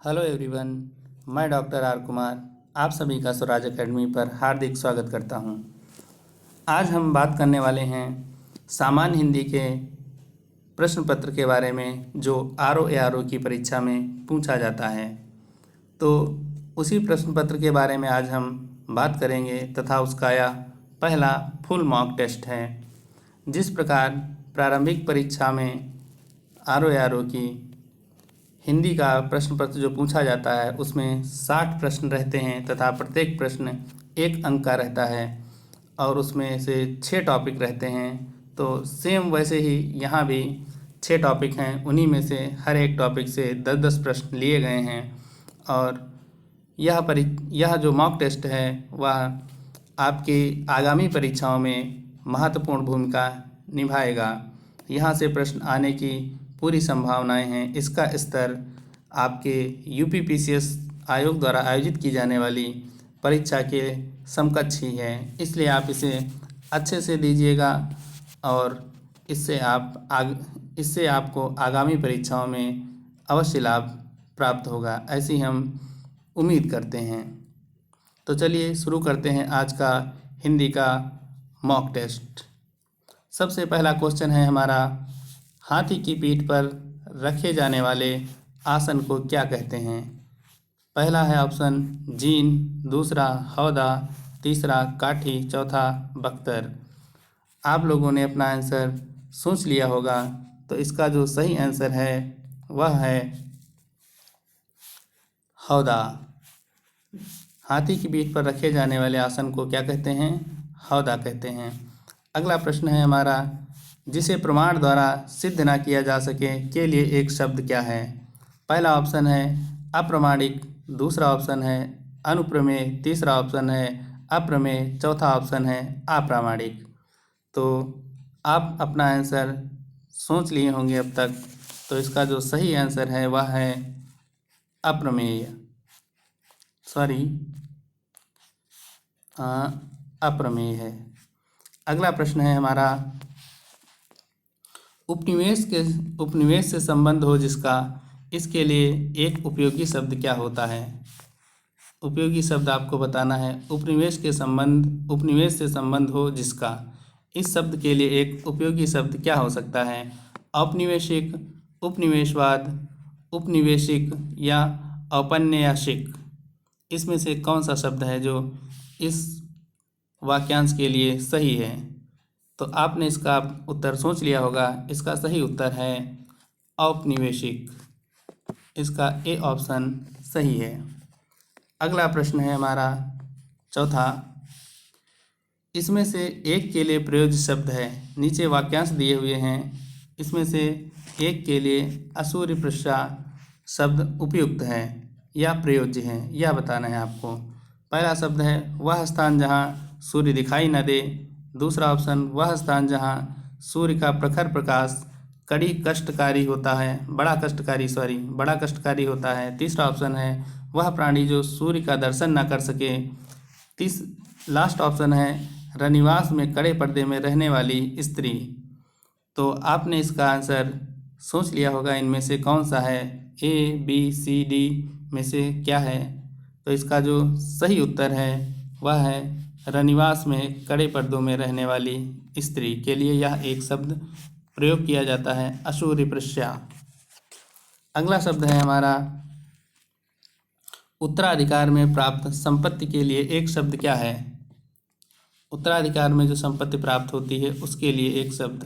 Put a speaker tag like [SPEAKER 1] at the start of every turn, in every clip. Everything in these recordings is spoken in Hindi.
[SPEAKER 1] हेलो एवरीवन, मैं डॉक्टर आर कुमार आप सभी का स्वराज एकेडमी पर हार्दिक स्वागत करता हूं। आज हम बात करने वाले हैं सामान्य हिंदी के प्रश्न पत्र के बारे में जो R O A R O की परीक्षा में पूछा जाता है। तो उसी प्रश्न पत्र के बारे में आज हम बात करेंगे तथा उसका यह पहला फुल मॉक टेस्ट है। जिस प्रकार प्रारंभिक परीक्षा में आर ओ की हिंदी का प्रश्न पत्र जो पूछा जाता है उसमें 60 प्रश्न रहते हैं तथा प्रत्येक प्रश्न 1 अंक का रहता है और उसमें से 6 टॉपिक रहते हैं। तो सेम वैसे ही यहाँ भी 6 टॉपिक हैं, उन्हीं में से हर एक टॉपिक से 10-10 प्रश्न लिए गए हैं और यह जो मॉक टेस्ट है वह आपकी आगामी परीक्षाओं में महत्वपूर्ण भूमिका निभाएगा। यहाँ से प्रश्न आने की पूरी संभावनाएं हैं। इसका स्तर आपके यूपीपीसीएस आयोग द्वारा आयोजित की जाने वाली परीक्षा के समकक्ष ही है, इसलिए आप इसे अच्छे से दीजिएगा और इससे आपको आगामी परीक्षाओं में अवश्य लाभ प्राप्त होगा, ऐसी हम उम्मीद करते हैं। तो चलिए शुरू करते हैं आज का हिंदी का मॉक टेस्ट। सबसे पहला क्वेश्चन है हमारा, हाथी की पीठ पर रखे जाने वाले आसन को क्या कहते हैं? पहला है ऑप्शन जीन, दूसरा हौदा, तीसरा काठी, चौथा बख्तर। आप लोगों ने अपना आंसर सोच लिया होगा, तो इसका जो सही आंसर है वह है हौदा। हाथी की पीठ पर रखे जाने वाले आसन को क्या कहते हैं? हौदा कहते हैं। अगला प्रश्न है हमारा, जिसे प्रमाण द्वारा सिद्ध ना किया जा सके के लिए एक शब्द क्या है? पहला ऑप्शन है अप्रमाणिक, दूसरा ऑप्शन है अनुप्रमेय, तीसरा ऑप्शन है अप्रमेय, चौथा ऑप्शन है अप्रामाणिक। तो आप अपना आंसर सोच लिए होंगे अब तक, तो इसका जो सही आंसर है वह है अप्रमेय, अप्रमेय है। अगला प्रश्न है हमारा, उपनिवेश से संबंध हो जिसका, इसके लिए एक उपयोगी शब्द क्या होता है? उपयोगी शब्द आपको बताना है। उपनिवेश से संबंध हो जिसका, इस शब्द के लिए एक उपयोगी शब्द क्या हो सकता है? औपनिवेशिक, उपनिवेशवाद, उपनिवेशिक या औपन्यासिक। इसमें से कौन सा शब्द है जो इस वाक्यांश के लिए सही है? तो आपने इसका उत्तर सोच लिया होगा। इसका सही उत्तर है औपनिवेशिक। इसका ए ऑप्शन सही है। अगला प्रश्न है हमारा चौथा, इसमें से एक के लिए प्रयोज्य शब्द है। नीचे वाक्यांश दिए हुए हैं, इसमें से एक के लिए असूर्यप्रशा शब्द उपयुक्त है या प्रयोज्य है, यह बताना है आपको। पहला शब्द है वह स्थान जहाँ सूर्य दिखाई न दे, दूसरा ऑप्शन वह स्थान जहाँ सूर्य का प्रखर प्रकाश बड़ा कष्टकारी होता है। तीसरा ऑप्शन है वह प्राणी जो सूर्य का दर्शन न कर सके। लास्ट ऑप्शन है रनिवास में कड़े पर्दे में रहने वाली स्त्री। तो आपने इसका आंसर सोच लिया होगा, इनमें से कौन सा है? ए, बी, सी, डी में से क्या है? तो इसका जो सही उत्तर है वह है रनिवास में कड़े पर्दों में रहने वाली स्त्री के लिए यह एक शब्द प्रयोग किया जाता है, असूर्यप्रशा। अगला शब्द है हमारा, उत्तराधिकार में प्राप्त संपत्ति के लिए एक शब्द क्या है? उत्तराधिकार में जो संपत्ति प्राप्त होती है उसके लिए एक शब्द।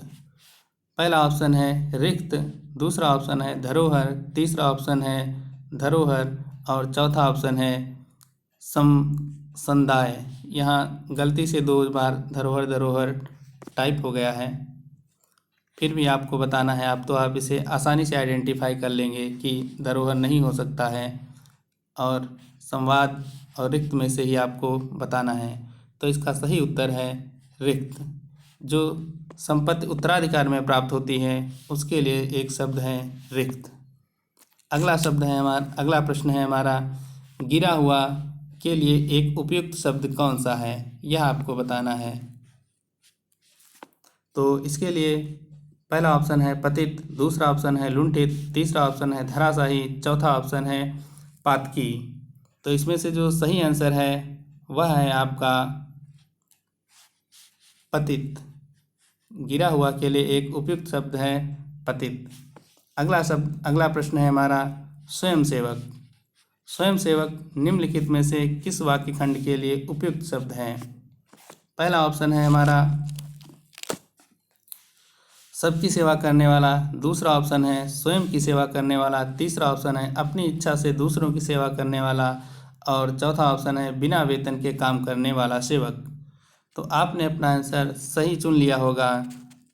[SPEAKER 1] पहला ऑप्शन है रिक्त, दूसरा ऑप्शन है धरोहर, तीसरा ऑप्शन है धरोहर और चौथा ऑप्शन है संदाय। यहाँ गलती से 2 बार धरोहर टाइप हो गया है, फिर भी आपको बताना है। आप इसे आसानी से आइडेंटिफाई कर लेंगे कि धरोहर नहीं हो सकता है और संवाद और रिक्त में से ही आपको बताना है। तो इसका सही उत्तर है रिक्त। जो संपत्ति उत्तराधिकार में प्राप्त होती है उसके लिए एक शब्द है रिक्त। अगला प्रश्न है हमारा, गिरा हुआ के लिए एक उपयुक्त शब्द कौन सा है, यह आपको बताना है। तो इसके लिए पहला ऑप्शन है पतित, दूसरा ऑप्शन है लुंठित, तीसरा ऑप्शन है धराशायी, चौथा ऑप्शन है पातकी। तो इसमें से जो सही आंसर है वह है आपका पतित। गिरा हुआ के लिए एक उपयुक्त शब्द है पतित। अगला प्रश्न है हमारा स्वयंसेवक। स्वयंसेवक निम्नलिखित में से किस वाक्य खंड के लिए उपयुक्त शब्द है? पहला ऑप्शन है हमारा सबकी सेवा करने वाला, दूसरा ऑप्शन है स्वयं की सेवा करने वाला, तीसरा ऑप्शन है अपनी इच्छा से दूसरों की सेवा करने वाला और चौथा ऑप्शन है बिना वेतन के काम करने वाला सेवक। तो आपने अपना आंसर सही चुन लिया होगा।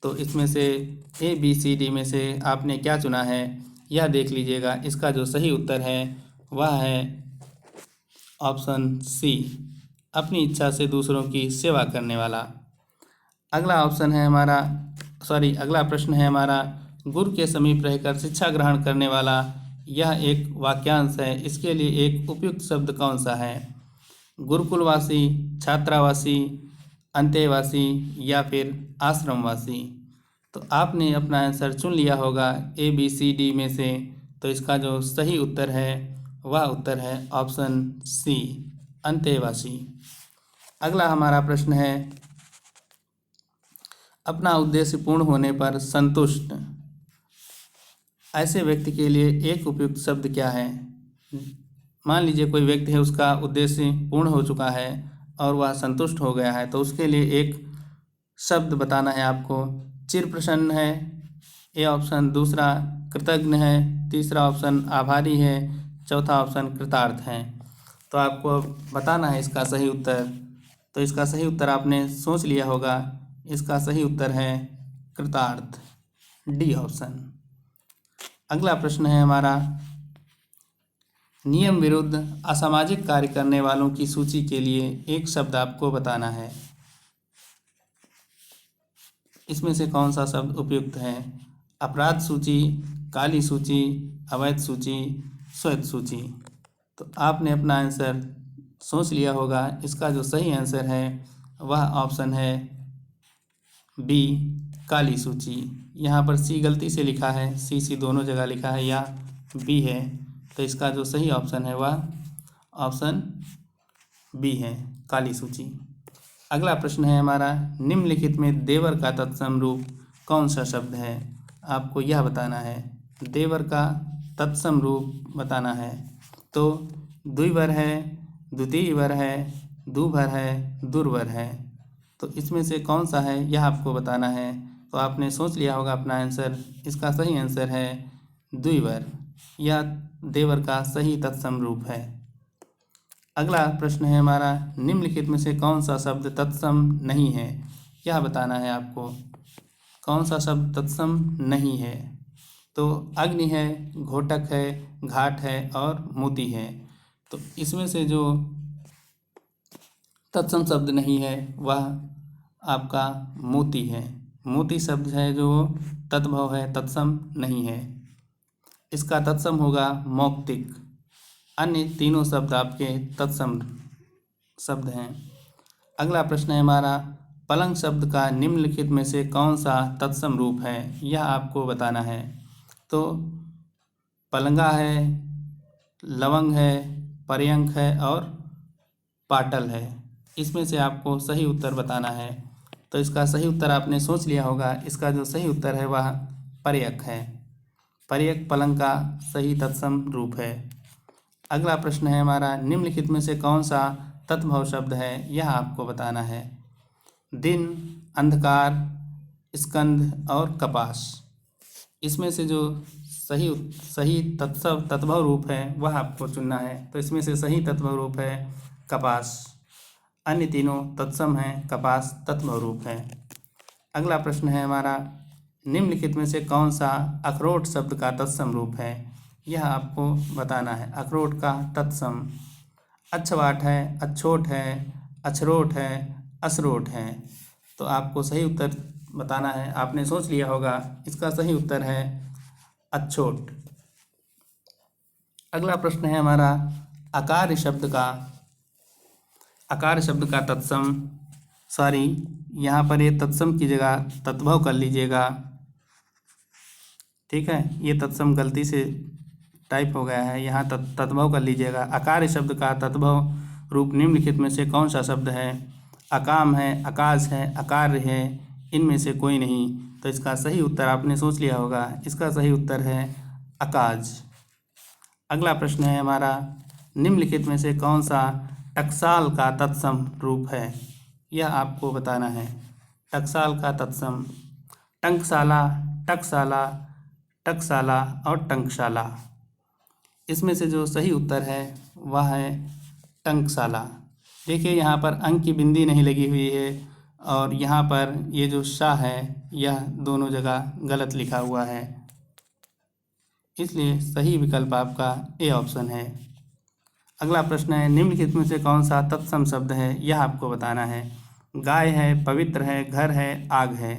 [SPEAKER 1] तो इसमें से ABCD में से आपने क्या चुना है यह देख लीजिएगा। इसका जो सही उत्तर है वह है ऑप्शन सी, अपनी इच्छा से दूसरों की सेवा करने वाला। अगला प्रश्न है हमारा गुरु के समीप रहकर शिक्षा ग्रहण करने वाला। यह एक वाक्यांश है, इसके लिए एक उपयुक्त शब्द कौन सा है? गुरुकुलवासी, छात्रावासी, अंतेवासी या फिर आश्रमवासी। तो आपने अपना आंसर चुन लिया होगा ABCD में से। तो इसका जो सही उत्तर है वह उत्तर है ऑप्शन सी, अंतेवासी। अगला हमारा प्रश्न है अपना उद्देश्य पूर्ण होने पर संतुष्ट ऐसे व्यक्ति के लिए एक उपयुक्त शब्द क्या है? मान लीजिए कोई व्यक्ति है, उसका उद्देश्य पूर्ण हो चुका है और वह संतुष्ट हो गया है, तो उसके लिए एक शब्द बताना है आपको। चिर प्रसन्न है ये ऑप्शन, दूसरा कृतज्ञ है, तीसरा ऑप्शन आभारी है, चौथा ऑप्शन कृतार्थ है। तो आपको बताना है इसका सही उत्तर। तो इसका सही उत्तर आपने सोच लिया होगा। इसका सही उत्तर है कृतार्थ, डी ऑप्शन। अगला प्रश्न है हमारा नियम विरुद्ध असामाजिक कार्य करने वालों की सूची के लिए एक शब्द आपको बताना है। इसमें से कौन सा शब्द उपयुक्त है? अपराध सूची, काली सूची, अवैध सूची, श्वेत सूची। तो आपने अपना आंसर सोच लिया होगा। इसका जो सही आंसर है वह ऑप्शन है बी, काली सूची। यहाँ पर सी गलती से लिखा है, सी दोनों जगह लिखा है, या बी है। तो इसका जो सही ऑप्शन है वह ऑप्शन बी है, काली सूची। अगला प्रश्न है हमारा निम्नलिखित में देवर का तत्सम रूप कौन सा शब्द है? आपको यह बताना है, देवर का तत्सम रूप बताना है। तो द्विवर है, द्वितीयवर है, दुभर है, दुर्वर है। तो इसमें से कौन सा है यह आपको बताना है। तो आपने सोच लिया होगा अपना आंसर। इसका सही आंसर है द्विवर। यह देवर का सही तत्सम रूप है। अगला प्रश्न है हमारा निम्नलिखित में से कौन सा शब्द तत्सम नहीं है? यह बताना है आपको। कौन सा शब्द तत्सम नहीं है? तो अग्नि है, घोटक है, घाट है और मोती है। तो इसमें से जो तत्सम शब्द नहीं है वह आपका मोती है। मोती शब्द है जो तद्भव है, तत्सम नहीं है। इसका तत्सम होगा मौक्तिक। अन्य तीनों शब्द आपके तत्सम शब्द हैं। अगला प्रश्न है हमारा पलंग शब्द का निम्नलिखित में से कौन सा तत्सम रूप है? यह आपको बताना है। तो पलंगा है, लवंग है, पर्यंक है और पाटल है। इसमें से आपको सही उत्तर बताना है। तो इसका सही उत्तर आपने सोच लिया होगा। इसका जो सही उत्तर है वह पर्यक है। पर्यक पलंग का सही तत्सम रूप है। अगला प्रश्न है हमारा निम्नलिखित में से कौन सा तत्भव शब्द है? यह आपको बताना है। दिन, अंधकार, स्कंध और कपास। इसमें से जो सही तत्भव रूप है वह आपको चुनना है। तो इसमें से सही तत्भव रूप है कपास। अन्य तीनों तत्सम हैं, कपास तत्भव रूप है। अगला प्रश्न है हमारा निम्नलिखित में से कौन सा अखरोट शब्द का तत्सम रूप है? यह आपको बताना है। अखरोट का तत्सम अच्छवाट है, अच्छोट है, अछरोट है, असरोट है। तो आपको सही उत्तर बताना है। आपने सोच लिया होगा। इसका सही उत्तर है अच्छोट। अगला प्रश्न है हमारा आकार शब्द का तत्सम, यहाँ पर ये तत्सम की जगह तत्भव कर लीजिएगा। ठीक है, ये तत्सम गलती से टाइप हो गया है, यहाँ तद्भव कर लीजिएगा। अकार्य शब्द का तद्भव रूप निम्नलिखित में से कौन सा शब्द है? अकाम है, आकाश है, अकार्य है, इनमें से कोई नहीं। तो इसका सही उत्तर आपने सोच लिया होगा, इसका सही उत्तर है अकाज। अगला प्रश्न है हमारा, निम्नलिखित में से कौन सा टकसाल का तत्सम रूप है? यह आपको बताना है। टकसाल का तत्सम टंकशाला, टकशाला, टकशाला और टंकशाला। इसमें से जो सही उत्तर है वह है टंकशाला। देखिए यहाँ पर अंक की बिंदी नहीं लगी हुई है और यहाँ पर ये जो शाह है यह दोनों जगह गलत लिखा हुआ है, इसलिए सही विकल्प आपका ए ऑप्शन है। अगला प्रश्न है, निम्नलिखित में से कौन सा तत्सम शब्द है? यह आपको बताना है। गाय है, पवित्र है, घर है, आग है।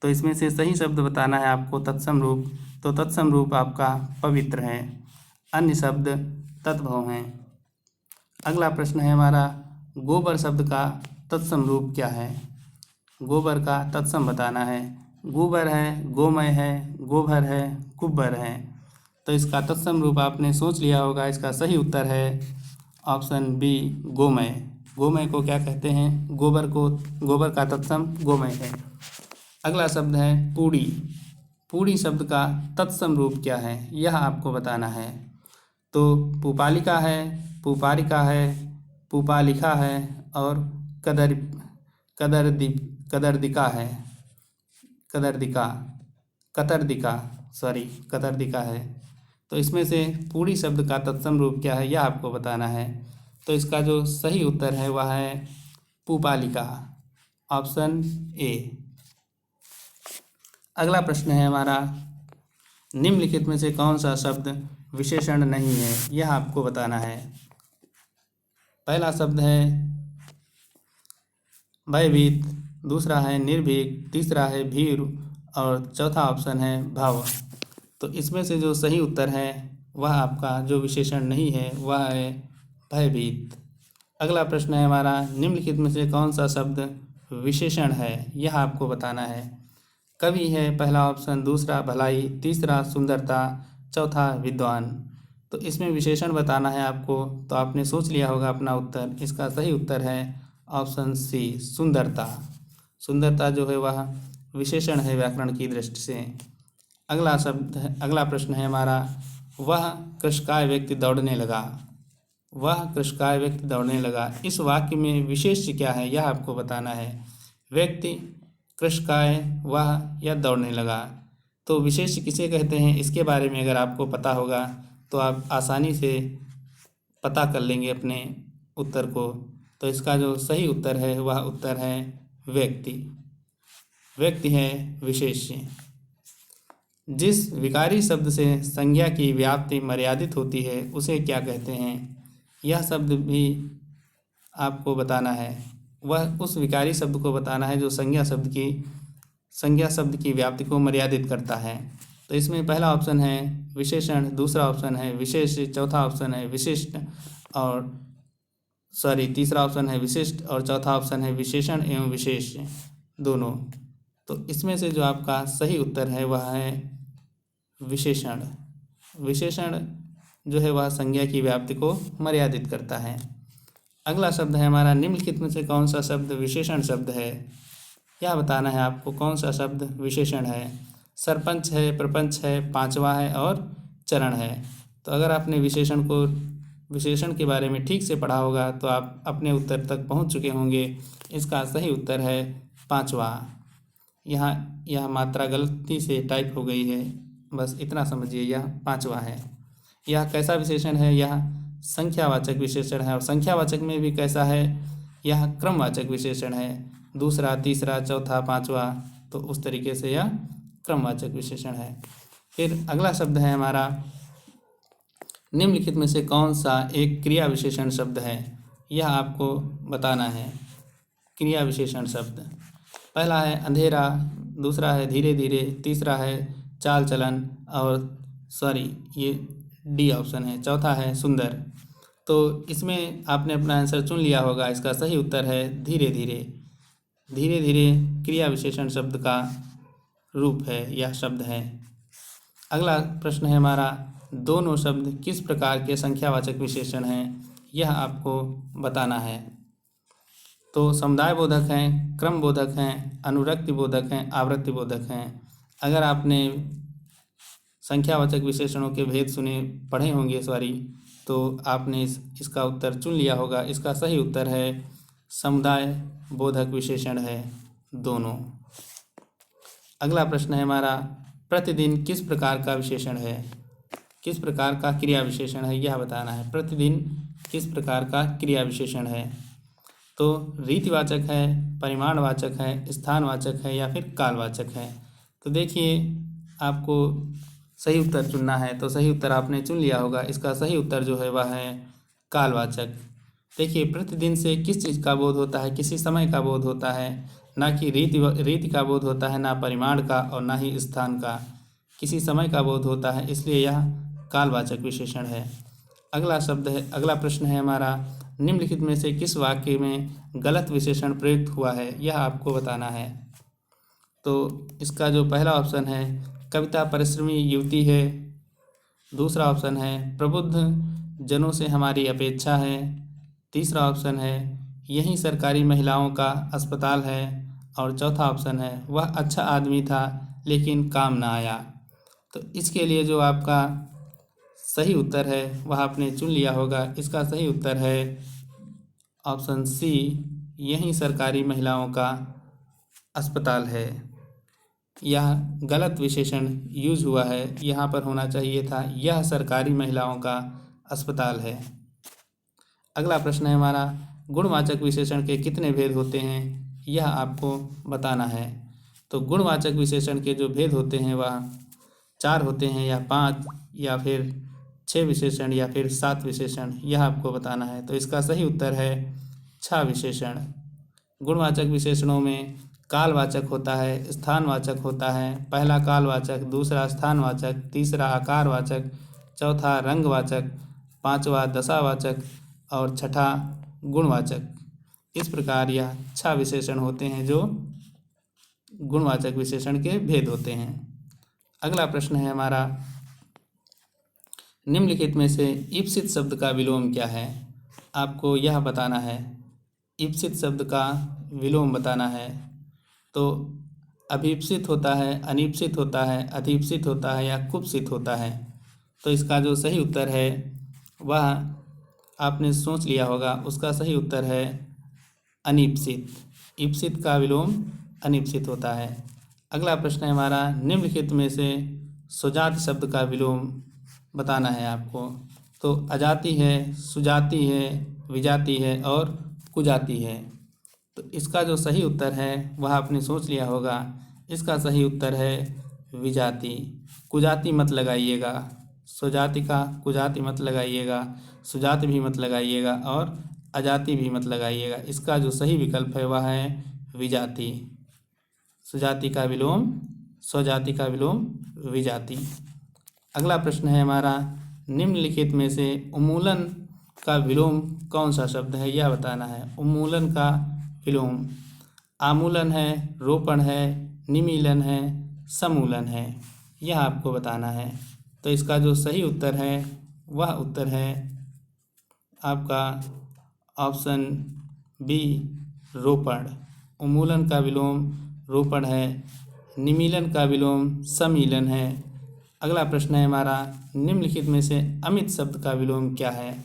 [SPEAKER 1] तो इसमें से सही शब्द बताना है आपको तत्सम रूप। तो तत्सम रूप आपका पवित्र है, अन्य शब्द तद्भव हैं। अगला प्रश्न है हमारा, गोबर शब्द का तत्सम रूप क्या है? गोबर का तत्सम बताना है। गोबर है, गोमय है, गोभर है, कुब्बर है। तो इसका तत्सम रूप आपने सोच लिया होगा, इसका सही उत्तर है ऑप्शन बी गोमय। गोमय को क्या कहते हैं? गोबर को, गोबर का तत्सम गोमय है। अगला शब्द है पूड़ी। पूड़ी शब्द का तत्सम रूप क्या है? यह आपको बताना है। तो पुपालिका है, पुपारिका है, पुपालिका है और कदरदिका है, कतरदिका है। तो इसमें से पूरी शब्द का तत्सम रूप क्या है यह आपको बताना है। तो इसका जो सही उत्तर है वह है पुपालिका, ऑप्शन ए। अगला प्रश्न है हमारा, निम्नलिखित में से कौन सा शब्द विशेषण नहीं है? यह आपको बताना है। पहला शब्द है भयभीत, दूसरा है निर्भीक, तीसरा है भीर और चौथा ऑप्शन है भव। तो इसमें से जो सही उत्तर है वह आपका जो विशेषण नहीं है वह है भयभीत। अगला प्रश्न है हमारा, निम्नलिखित में से कौन सा शब्द विशेषण है? यह आपको बताना है। कवि है पहला ऑप्शन, दूसरा भलाई, तीसरा सुंदरता, चौथा विद्वान। तो इसमें विशेषण बताना है आपको, तो आपने सोच लिया होगा अपना उत्तर। इसका सही उत्तर है ऑप्शन सी सुंदरता। सुंदरता जो है वह विशेषण है व्याकरण की दृष्टि से। अगला प्रश्न है हमारा, वह कृषकाय व्यक्ति दौड़ने लगा। वह कृषकाय व्यक्ति दौड़ने लगा, इस वाक्य में विशेष्य क्या है यह आपको बताना है। व्यक्ति, कृषकाय, वह या दौड़ने लगा। तो विशेष्य किसे कहते हैं इसके बारे में अगर आपको पता होगा तो आप आसानी से पता कर लेंगे अपने उत्तर को। तो इसका जो सही उत्तर है वह उत्तर है व्यक्ति। व्यक्ति है विशेष्य। जिस विकारी शब्द से संज्ञा की व्याप्ति मर्यादित होती है उसे क्या कहते हैं? यह शब्द भी आपको बताना है। वह उस विकारी शब्द को बताना है जो संज्ञा शब्द की व्याप्ति को मर्यादित करता है। तो इसमें पहला ऑप्शन है विशेषण, दूसरा ऑप्शन है विशेष, चौथा ऑप्शन है विशिष्ट और तीसरा ऑप्शन है विशिष्ट और चौथा ऑप्शन है विशेषण एवं विशेष दोनों। तो इसमें से जो आपका सही उत्तर है वह है विशेषण। विशेषण जो है वह संज्ञा की व्याप्ति को मर्यादित करता है। अगला शब्द है हमारा, निम्नलिखित में से कौन सा शब्द विशेषण शब्द है? यह बताना है आपको कौन सा शब्द विशेषण है। सरपंच है, प्रपंच है, पांचवा है और चरण है। तो अगर आपने विशेषण के बारे में ठीक से पढ़ा होगा तो आप अपने उत्तर तक पहुंच चुके होंगे। इसका सही उत्तर है पांचवा। यहाँ यह मात्रा गलती से टाइप हो गई है, बस इतना समझिए, यह पांचवा है। यह कैसा विशेषण है? यह संख्यावाचक विशेषण है और संख्यावाचक में भी कैसा है? यह क्रमवाचक विशेषण है। दूसरा, तीसरा, चौथा, पांचवा, तो उस तरीके से यह क्रमवाचक विशेषण है। फिर अगला शब्द है हमारा, निम्नलिखित में से कौन सा एक क्रिया विशेषण शब्द है? यह आपको बताना है। क्रिया विशेषण शब्द पहला है अंधेरा, दूसरा है धीरे धीरे, तीसरा है चाल चलन और ये डी ऑप्शन है, चौथा है सुंदर। तो इसमें आपने अपना आंसर चुन लिया होगा। इसका सही उत्तर है धीरे धीरे। धीरे धीरे क्रिया विशेषण शब्द का रूप है, यह शब्द है। अगला प्रश्न है हमारा, दोनों शब्द किस प्रकार के संख्यावाचक विशेषण हैं, यह आपको बताना है। तो समुदाय बोधक हैं, क्रम बोधक हैं, अनुरक्ति बोधक हैं, आवृत्ति बोधक हैं। अगर आपने संख्यावाचक विशेषणों के भेद सुने पढ़े होंगे इस बारी, तो आपने इसका उत्तर चुन लिया होगा। इसका सही उत्तर है समुदाय बोधक विशेषण है दोनों। अगला प्रश्न है हमारा, प्रतिदिन किस प्रकार का विशेषण है, किस प्रकार का क्रिया विशेषण है, यह बताना है। प्रतिदिन किस प्रकार का क्रिया विशेषण है, तो रीतिवाचक है, परिमाणवाचक है, स्थानवाचक है या फिर कालवाचक है। तो देखिए, आपको सही उत्तर चुनना है, तो सही उत्तर आपने चुन लिया होगा। इसका सही उत्तर जो है वह है कालवाचक। देखिए, प्रतिदिन से किस चीज़ का बोध होता है, किसी समय का बोध होता है, ना कि रीति का बोध होता है, ना परिमाण का और ना ही स्थान का, किसी समय का बोध होता है, इसलिए यह कालवाचक विशेषण है। अगला प्रश्न है हमारा, निम्नलिखित में से किस वाक्य में गलत विशेषण प्रयुक्त हुआ है, यह आपको बताना है। तो इसका जो पहला ऑप्शन है, कविता परिश्रमी युवती है। दूसरा ऑप्शन है, प्रबुद्ध जनों से हमारी अपेक्षा है। तीसरा ऑप्शन है, यही सरकारी महिलाओं का अस्पताल है। और चौथा ऑप्शन है, वह अच्छा आदमी था लेकिन काम ना आया। तो इसके लिए जो आपका सही उत्तर है वह आपने चुन लिया होगा। इसका सही उत्तर है ऑप्शन सी, यही सरकारी महिलाओं का अस्पताल है। यह गलत विशेषण यूज हुआ है, यहाँ पर होना चाहिए था यह सरकारी महिलाओं का अस्पताल है। अगला प्रश्न है हमारा, गुणवाचक विशेषण के कितने भेद होते हैं, यह आपको बताना है। तो गुणवाचक विशेषण के जो भेद होते हैं वह 4 होते हैं, या 5, या फिर 6 विशेषण, या फिर 7 विशेषण, यह आपको बताना है। तो इसका सही उत्तर है 6 विशेषण। गुणवाचक विशेषणों में कालवाचक होता है, स्थानवाचक होता है, पहला कालवाचक, दूसरा स्थानवाचक, तीसरा आकारवाचक, चौथा रंगवाचक, पांचवा दशावाचक और छठा गुणवाचक। इस प्रकार यह 6 विशेषण होते हैं जो गुणवाचक विशेषण के भेद होते हैं। अगला प्रश्न है हमारा, निम्नलिखित में से ईप्सित शब्द का विलोम क्या है, आपको यह बताना है। ईप्सित शब्द का विलोम बताना है। तो अभीप्सित होता है, अनीप्सित होता है, अधीप्सित होता है या कुप्सित होता है। तो इसका जो सही उत्तर है वह आपने सोच लिया होगा। उसका सही उत्तर है अनीप्सित। ईप्सित का विलोम अनीप्सित होता है। अगला प्रश्न है हमारा, निम्नलिखित में से सुजाति शब्द का विलोम बताना है आपको। तो अजाति है, सुजाति है, विजाति है और कुजाति है। तो इसका जो सही उत्तर है वह आपने सोच लिया होगा। इसका सही उत्तर है विजाति। कुजाति मत लगाइएगा, सुजाति का कुजाति मत लगाइएगा, सुजाति भी मत लगाइएगा और अजाति भी मत लगाइएगा। इसका जो सही विकल्प है वह है विजाति। सुजाति का विलोम स्वजाति का विलोम विजाति। अगला प्रश्न है हमारा, निम्नलिखित में से उन्मूलन का विलोम कौन सा शब्द है, यह बताना है। उन्मूलन का विलोम आमूलन है, रोपण है, निमीलन है, समूलन है, यह आपको बताना है। तो इसका जो सही उत्तर है वह उत्तर है आपका ऑप्शन बी, रोपण। उन्मूलन का विलोम रोपण है, निमीलन का विलोम सम्मीलन है। अगला प्रश्न है हमारा, निम्नलिखित में से अमित शब्द का विलोम क्या है।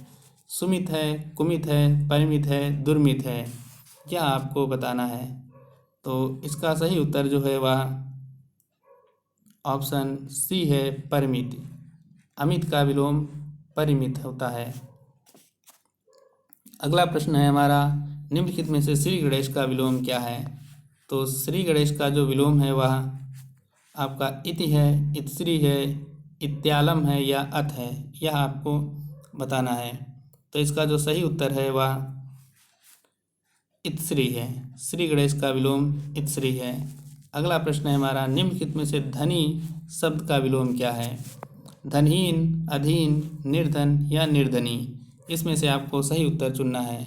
[SPEAKER 1] सुमित है, कुमित है, परिमित है, दुर्मित है, यह आपको बताना है। तो इसका सही उत्तर जो है वह ऑप्शन सी है, परिमित। अमित का विलोम परिमित होता है। अगला प्रश्न है हमारा, निम्नलिखित में से श्री गणेश का विलोम क्या है। तो श्री गणेश का जो विलोम है वह आपका इति है, इत्श्री है, इत्यालम है या अथ है, यह आपको बताना है। तो इसका जो सही उत्तर है वह इत्श्री है। श्री गणेश का विलोम इत्श्री है। अगला प्रश्न है हमारा, निम्नलिखित में से धनी शब्द का विलोम क्या है। धनहीन, अधीन, निर्धन या निर्धनी, इसमें से आपको सही उत्तर चुनना है।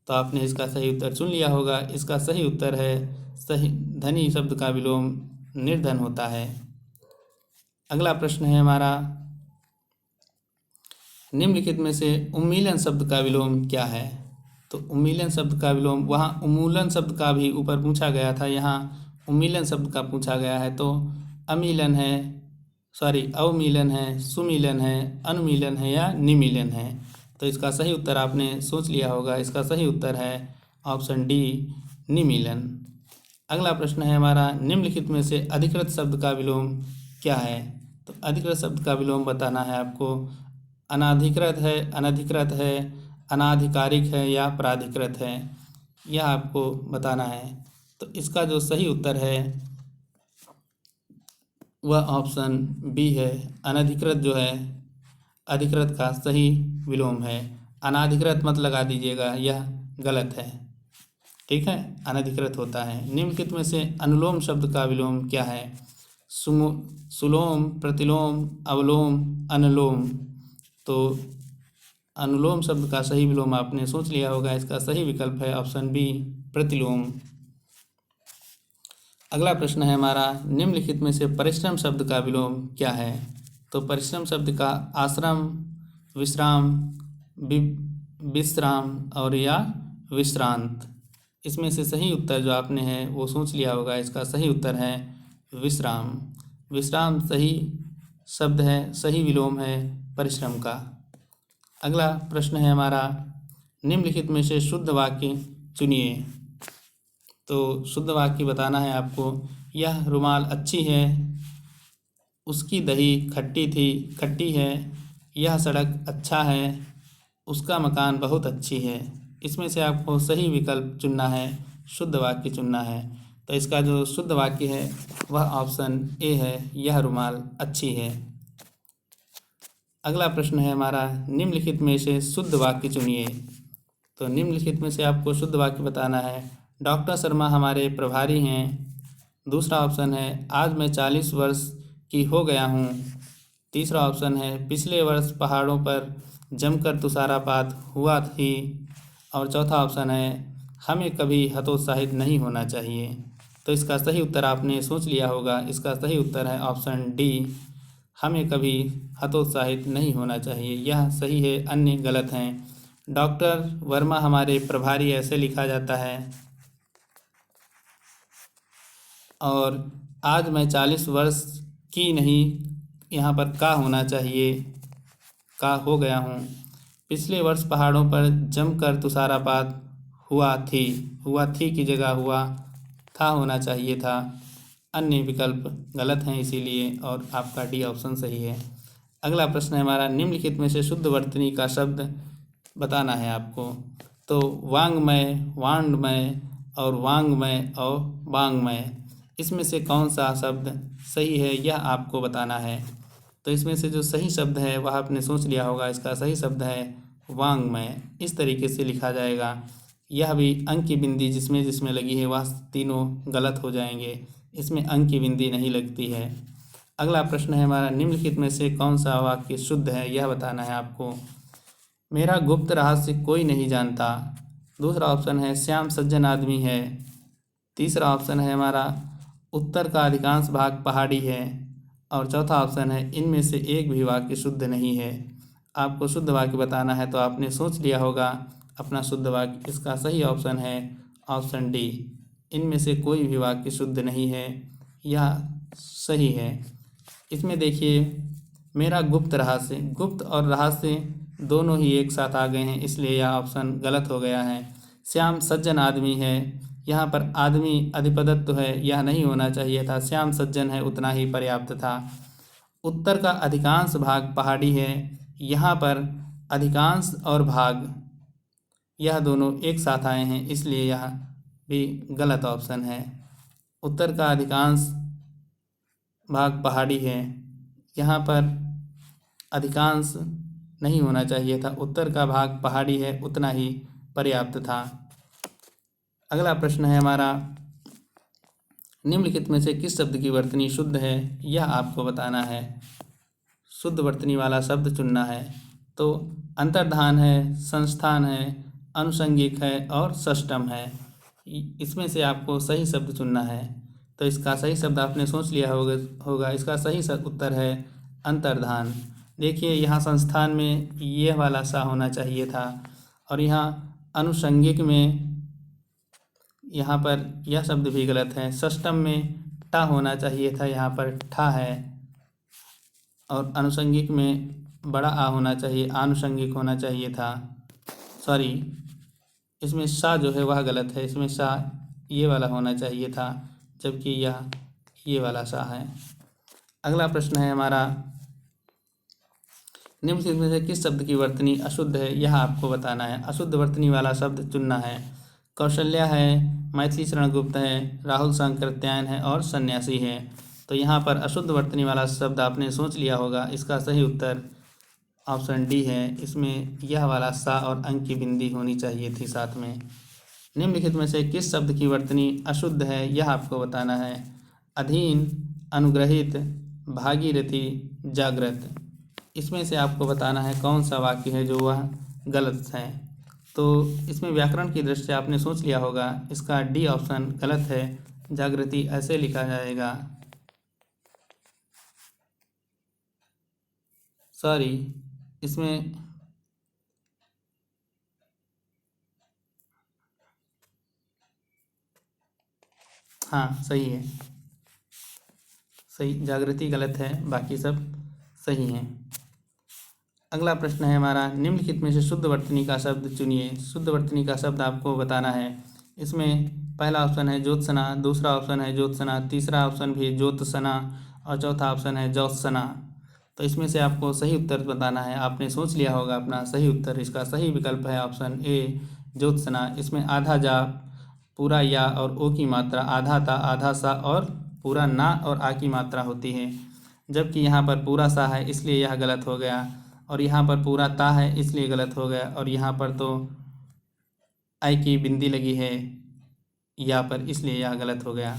[SPEAKER 1] तो आपने इसका सही उत्तर चुन लिया होगा। इसका सही उत्तर है धनी शब्द का विलोम निर्धन होता है। अगला प्रश्न है हमारा, निम्नलिखित में से उन्मीलन शब्द का विलोम क्या है? तो उन्मीलन शब्द का विलोम, वहाँ उन्मूलन शब्द का भी ऊपर पूछा गया था, यहाँ उन्मीलन शब्द का पूछा गया है। तो अमीलन है, अवमीलन है, सुमीलन है, अनुमीलन है या निमीलन है? तो इसका सही उत्तर आपने सोच लिया होगा। इसका सही उत्तर है ऑप्शन डी, निमीलन। अगला प्रश्न है हमारा, निम्नलिखित में से अधिकृत शब्द का विलोम क्या है? तो अधिकृत शब्द का विलोम बताना है आपको। अनाधिकृत है, अनधिकृत है, अनाधिकारिक है या प्राधिकृत है, यह आपको बताना है। तो इसका जो सही उत्तर है वह ऑप्शन बी है। अनधिकृत जो है अधिकृत का सही विलोम है। अनाधिकृत मत लगा दीजिएगा, यह गलत है। ठीक है, अनधिकृत होता है। निम्नलिखित में से अनुलोम शब्द का विलोम क्या है? सुलोम, प्रतिलोम, अवलोम, अनुलोम। तो अनुलोम शब्द का सही विलोम आपने सोच लिया होगा। इसका सही विकल्प है ऑप्शन बी, प्रतिलोम। अगला प्रश्न है हमारा, निम्नलिखित में से परिश्रम शब्द का विलोम क्या है? तो परिश्रम शब्द का आश्रम, विश्राम, विश्राम और या विश्रांत, इसमें से सही उत्तर जो आपने है वो सोच लिया होगा। इसका सही उत्तर है विश्राम। विश्राम सही शब्द है, सही विलोम है परिश्रम का। अगला प्रश्न है हमारा, निम्नलिखित में से शुद्ध वाक्य चुनिए। तो शुद्ध वाक्य बताना है आपको। यह रुमाल अच्छी है, उसकी दही खट्टी है, यह सड़क अच्छा है, उसका मकान बहुत अच्छी है। इसमें से आपको सही विकल्प चुनना है, शुद्ध वाक्य चुनना है। तो इसका जो शुद्ध वाक्य है वह ऑप्शन ए है, यह रुमाल अच्छी है। अगला प्रश्न है हमारा, निम्नलिखित में से शुद्ध वाक्य चुनिए। तो निम्नलिखित में से आपको शुद्ध वाक्य बताना है। डॉक्टर शर्मा हमारे प्रभारी हैं। दूसरा ऑप्शन है, आज मैं 40 वर्ष की हो गया हूँ। तीसरा ऑप्शन है, पिछले वर्ष पहाड़ों पर जमकर तुषारपात हुआ थी। और चौथा ऑप्शन है, हमें कभी हतोत्साहित नहीं होना चाहिए। तो इसका सही उत्तर आपने सोच लिया होगा। इसका सही उत्तर है ऑप्शन डी, हमें कभी हतोत्साहित नहीं होना चाहिए। यह सही है, अन्य गलत हैं। डॉक्टर वर्मा हमारे प्रभारी ऐसे लिखा जाता है, और आज मैं 40 वर्ष की नहीं, यहाँ पर का होना चाहिए, का हो गया हूँ। पिछले वर्ष पहाड़ों पर जमकर तुषारपात हुआ थी की जगह हुआ था होना चाहिए था। अन्य विकल्प गलत हैं इसीलिए, और आपका डी ऑप्शन सही है। अगला प्रश्न है हमारा, निम्नलिखित में से शुद्ध वर्तनी का शब्द बताना है आपको। तो वांग्मय, वाण्डमय और वांग्मय और वांग्मय, इसमें से कौन सा शब्द सही है यह आपको बताना है। तो इसमें से जो सही शब्द है वह आपने सोच लिया होगा। इसका सही शब्द है वांग्मय। इस तरीके से लिखा जाएगा। यह भी अंक की बिंदी जिसमें जिसमें लगी है वह तीनों गलत हो जाएंगे। इसमें अंक की बिंदी नहीं लगती है। अगला प्रश्न है हमारा, निम्नलिखित में से कौन सा वाक्य शुद्ध है यह बताना है आपको। मेरा गुप्त रहस्य कोई नहीं जानता। दूसरा ऑप्शन है, श्याम सज्जन आदमी है। तीसरा ऑप्शन है हमारा, उत्तर का अधिकांश भाग पहाड़ी है। और चौथा ऑप्शन है, इनमें से एक भी वाक्य शुद्ध नहीं है। आपको शुद्ध वाक्य बताना है, तो आपने सोच लिया होगा अपना शुद्ध वाक्य। इसका सही ऑप्शन है ऑप्शन डी, इनमें से कोई भी वाक्य शुद्ध नहीं है, यह सही है। इसमें देखिए, मेरा गुप्त रहस्य, गुप्त और रहस्य दोनों ही एक साथ आ गए हैं, इसलिए यह ऑप्शन गलत हो गया है। श्याम सज्जन आदमी है, यहाँ पर आदमी अधिपदत्व है, यह नहीं होना चाहिए था। श्याम सज्जन है उतना ही पर्याप्त था। उत्तर का अधिकांश भाग पहाड़ी है, यहाँ पर अधिकांश और भाग यह दोनों एक साथ आए हैं, इसलिए यह भी गलत ऑप्शन है। उत्तर का अधिकांश भाग पहाड़ी है, यहाँ पर अधिकांश नहीं होना चाहिए था। उत्तर का भाग पहाड़ी है उतना ही पर्याप्त था। अगला प्रश्न है हमारा, निम्नलिखित में से किस शब्द की वर्तनी शुद्ध है यह आपको बताना है। शुद्ध वर्तनी वाला शब्द चुनना है। तो अंतर्धान है, संस्थान है, अनुषंगिक है और षष्टम है। इसमें से आपको सही शब्द चुनना है। तो इसका सही शब्द आपने सोच लिया होगा। इसका सही उत्तर है अंतर्धान। देखिए यहाँ संस्थान में यह वाला सा होना चाहिए था, और यहाँ अनुषंगिक में यहाँ पर यह शब्द भी गलत है। षष्टम में टा होना चाहिए था, यहाँ पर ठा है। और अनुषंगिक में बड़ा आ होना चाहिए, आनुषंगिक होना चाहिए था। सॉरी, इसमें सा जो है वह गलत है, इसमें सा ये वाला होना चाहिए था, जबकि यह ये वाला सा है। अगला प्रश्न है हमारा, निम्नलिखित में से किस शब्द की वर्तनी अशुद्ध है, यह आपको बताना है। अशुद्ध वर्तनी वाला शब्द चुनना है। कौशल्या है, मैथिली शरण गुप्त है, राहुल सांकृत्यायन है और सन्यासी है। तो यहाँ पर अशुद्ध वर्तनी वाला शब्द आपने सोच लिया होगा। इसका सही उत्तर ऑप्शन डी है। इसमें यह वाला सा और अंक की बिंदी होनी चाहिए थी साथ में। निम्नलिखित में से किस शब्द की वर्तनी अशुद्ध है, यह आपको बताना है। अधीन, अनुग्रहित, भागीरथी, जागृत। इसमें से आपको बताना है कौन सा वाक्य है जो वह गलत है। तो इसमें व्याकरण की दृष्टि से आपने सोच लिया होगा, इसका डी ऑप्शन गलत है। जागृति ऐसे लिखा जाएगा, सॉरी, इसमें हाँ सही है, सही, जागृति गलत है, बाकी सब सही हैं। अगला प्रश्न है हमारा, निम्नलिखित में से शुद्ध वर्तनी का शब्द चुनिए। शुद्ध वर्तनी का शब्द आपको बताना है। इसमें पहला ऑप्शन है ज्योत्सना, दूसरा ऑप्शन है ज्योत्सना, तीसरा ऑप्शन भी ज्योत्सना और चौथा ऑप्शन है ज्योत्सना। तो इसमें से आपको सही उत्तर बताना है। आपने सोच लिया होगा अपना सही उत्तर। इसका सही विकल्प है ऑप्शन ए, ज्योत्सना। इसमें आधा जा, पूरा या और ओ की मात्रा, आधा ता, आधा सा और पूरा ना और आ की मात्रा होती है, जबकि यहाँ पर पूरा सा है इसलिए यह गलत हो गया, और यहाँ पर पूरा ता है इसलिए गलत हो गया, और यहाँ पर तो आई की बिंदी लगी है या पर, इसलिए यह गलत हो गया।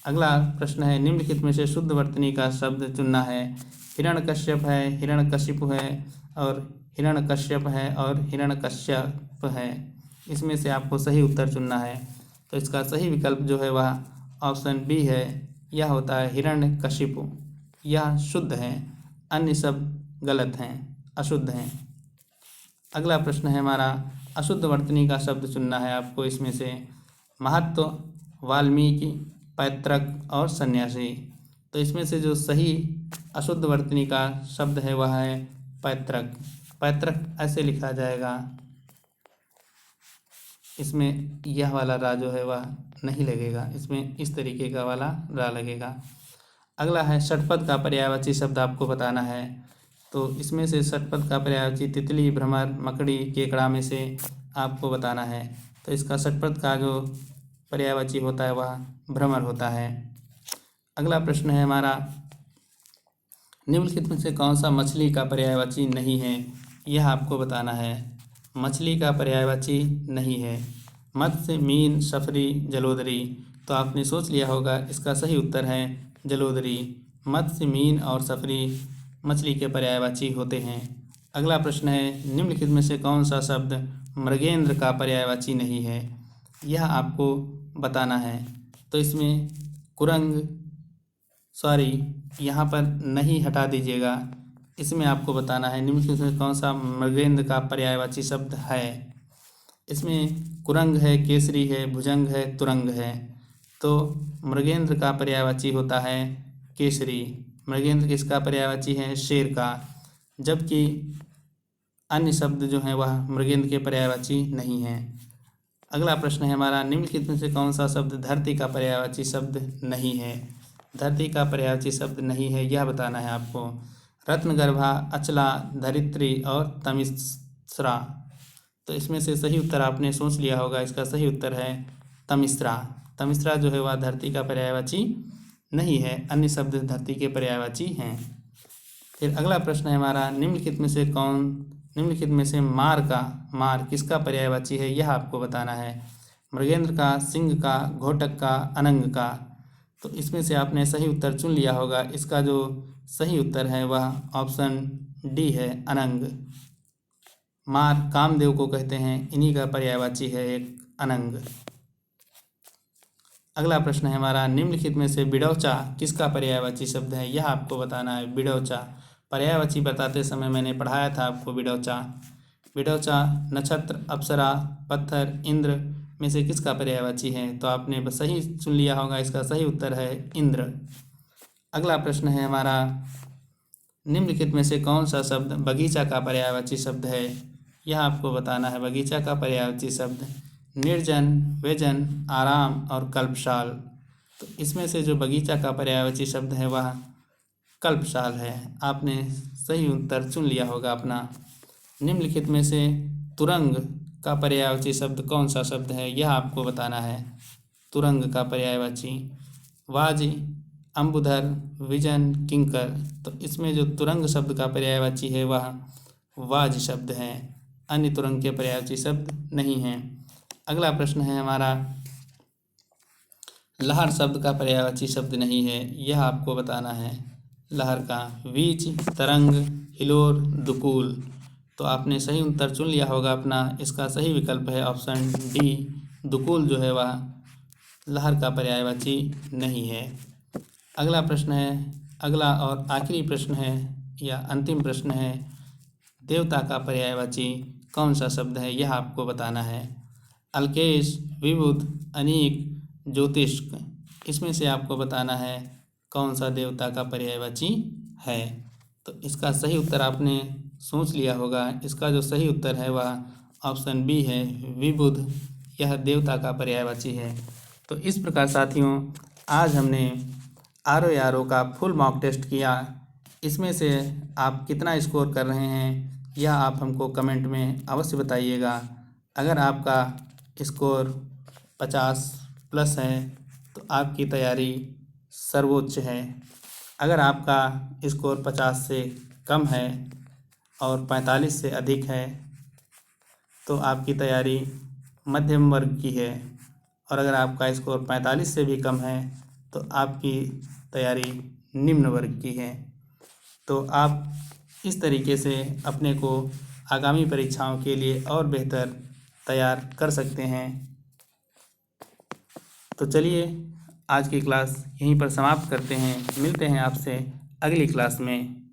[SPEAKER 1] अगला प्रश्न है, निम्नलिखित में से शुद्ध वर्तनी का शब्द चुनना है। हिरण्यकश्यप है, हिरण्यकशिपु है और हिरण्यकश्यप है और हिरण्यकश्यप है। इसमें से आपको सही उत्तर चुनना है। तो इसका सही विकल्प जो है वह ऑप्शन बी है। यह होता है हिरण्यकशिपु। यह शुद्ध है, अन्य सब गलत हैं, अशुद्ध हैं। अगला प्रश्न है हमारा, अशुद्ध वर्तनी का शब्द चुनना है आपको। इसमें से महत्व, वाल्मीकि, पैतृक और सन्यासी। तो इसमें से जो सही अशुद्ध वर्तनी का शब्द है वह है पैतृक। पैतृक ऐसे लिखा जाएगा, इसमें यह वाला रा जो है वह नहीं लगेगा, इसमें इस तरीके का वाला रा लगेगा। अगला है, षटपद का पर्यायवाची शब्द आपको बताना है। तो इसमें से षटपद का पर्यायवाची तितली, भ्रमर, मकड़ी, केकड़ा में से आपको बताना है। तो इसका षटपद का जो पर्यायवाची होता है वह भ्रमर होता है। अगला प्रश्न है हमारा, निम्नलिखित में से कौन सा मछली का पर्यायवाची नहीं है, यह आपको बताना है। मछली का पर्यायवाची नहीं है। मत्स्य, मीन, सफरी, जलोदरी। तो आपने सोच लिया होगा, इसका सही उत्तर है जलोदरी। मत्स्य, मीन और सफरी मछली के पर्यायवाची होते हैं। अगला प्रश्न है, निम्नलिखित में से कौन सा शब्द मृगेंद्र का पर्यायवाची नहीं है, यह आपको बताना है। तो इसमें कुरंग, सॉरी यहाँ पर नहीं हटा दीजिएगा, इसमें आपको बताना है निम्नलिखित में कौन सा मृगेंद्र का पर्यायवाची शब्द है। इसमें कुरंग है, केसरी है, भुजंग है, तुरंग है। तो मृगेंद्र का पर्यायवाची होता है केसरी। मृगेंद्र किसका पर्यायवाची है, शेर का, जबकि अन्य शब्द जो हैं वह मृगेंद्र के पर्यायवाची नहीं हैं। अगला प्रश्न है हमारा, निम्नलिखित में से कौन सा शब्द धरती का पर्यायवाची शब्द नहीं है। धरती का पर्यायवाची शब्द नहीं है, यह बताना है आपको। रत्नगर्भा, अचला, धरित्री और तमिश्रा। तो इसमें से सही उत्तर आपने सोच लिया होगा, इसका सही उत्तर है तमिश्रा। तमिश्रा जो है वह धरती का पर्यायवाची नहीं है, अन्य शब्द धरती के पर्यायवाची हैं। फिर अगला प्रश्न है हमारा, निम्नलिखित में से मार किसका पर्यायवाची है, यह आपको बताना है। मृगेंद्र का, सिंह का, घोटक का, अनंग का। तो इसमें से आपने सही उत्तर चुन लिया होगा। इसका जो सही उत्तर है वह ऑप्शन डी है, अनंग। मार कामदेव को कहते हैं, इन्हीं का पर्यायवाची है एक अनंग। अगला प्रश्न है हमारा, निम्नलिखित में से बिडौचा किसका पर्यायवाची शब्द है, यह आपको बताना है। बिडौचा पर्यायवाची बताते समय मैंने पढ़ाया था आपको बिडौचा। बिडौचा नक्षत्र, अप्सरा, पत्थर, इंद्र में से किसका पर्यायवाची है? तो आपने बस सही सुन लिया होगा, इसका सही उत्तर है इंद्र। अगला प्रश्न है हमारा, निम्नलिखित में से कौन सा शब्द बगीचा का पर्यायवाची शब्द है? यह आपको बताना है। बगीचा का पर्यायवाची शब्द निर्जन, व्यजन, आराम और कल्पशाल। तो इसमें से जो बगीचा का पर्यायवाची शब्द है वह कल्पशाल है। आपने सही उत्तर चुन लिया होगा अपना। निम्नलिखित में से तुरंग का पर्यायवाची शब्द कौन सा शब्द है? यह आपको बताना है। तुरंग का पर्यायवाची वाज, अम्बुधर, विजन, किंकर। तो इसमें जो तुरंग शब्द का पर्यायवाची है वह वाज शब्द है, अन्य तुरंग के पर्यायवाची शब्द नहीं हैं। अगला प्रश्न है हमारा, लहर शब्द का पर्यायवाची शब्द नहीं है, यह आपको बताना है। लहर का वीच, तरंग, हिलोर, दुकूल। तो आपने सही उत्तर चुन लिया होगा अपना। इसका सही विकल्प है ऑप्शन डी, दुकूल जो है वह लहर का पर्यायवाची नहीं है। अगला प्रश्न है, अगला और आखिरी प्रश्न है या अंतिम प्रश्न है, देवता का पर्यायवाची कौन सा शब्द है? यह आपको बताना है। अल्केश, विबुध, अनीक, ज्योतिष्क। इसमें से आपको बताना है कौन सा देवता का पर्यायवाची है। तो इसका सही उत्तर आपने सोच लिया होगा। इसका जो सही उत्तर है वह ऑप्शन बी है, विबुध। यह देवता का पर्यायवाची है। तो इस प्रकार साथियों, आज हमने ROARO का फुल मॉक टेस्ट किया। इसमें से आप कितना स्कोर कर रहे हैं यह आप हमको कमेंट में अवश्य बताइएगा। अगर आपका स्कोर 50 प्लस है तो आपकी तैयारी सर्वोच्च है। अगर आपका स्कोर 50 से कम है और 45 से अधिक है तो आपकी तैयारी मध्यम वर्ग की है। और अगर आपका स्कोर 45 से भी कम है तो आपकी तैयारी निम्न वर्ग की है। तो आप इस तरीके से अपने को आगामी परीक्षाओं के लिए और बेहतर तैयार कर सकते हैं। तो चलिए आज की क्लास यहीं पर समाप्त करते हैं। मिलते हैं आपसे अगली क्लास में।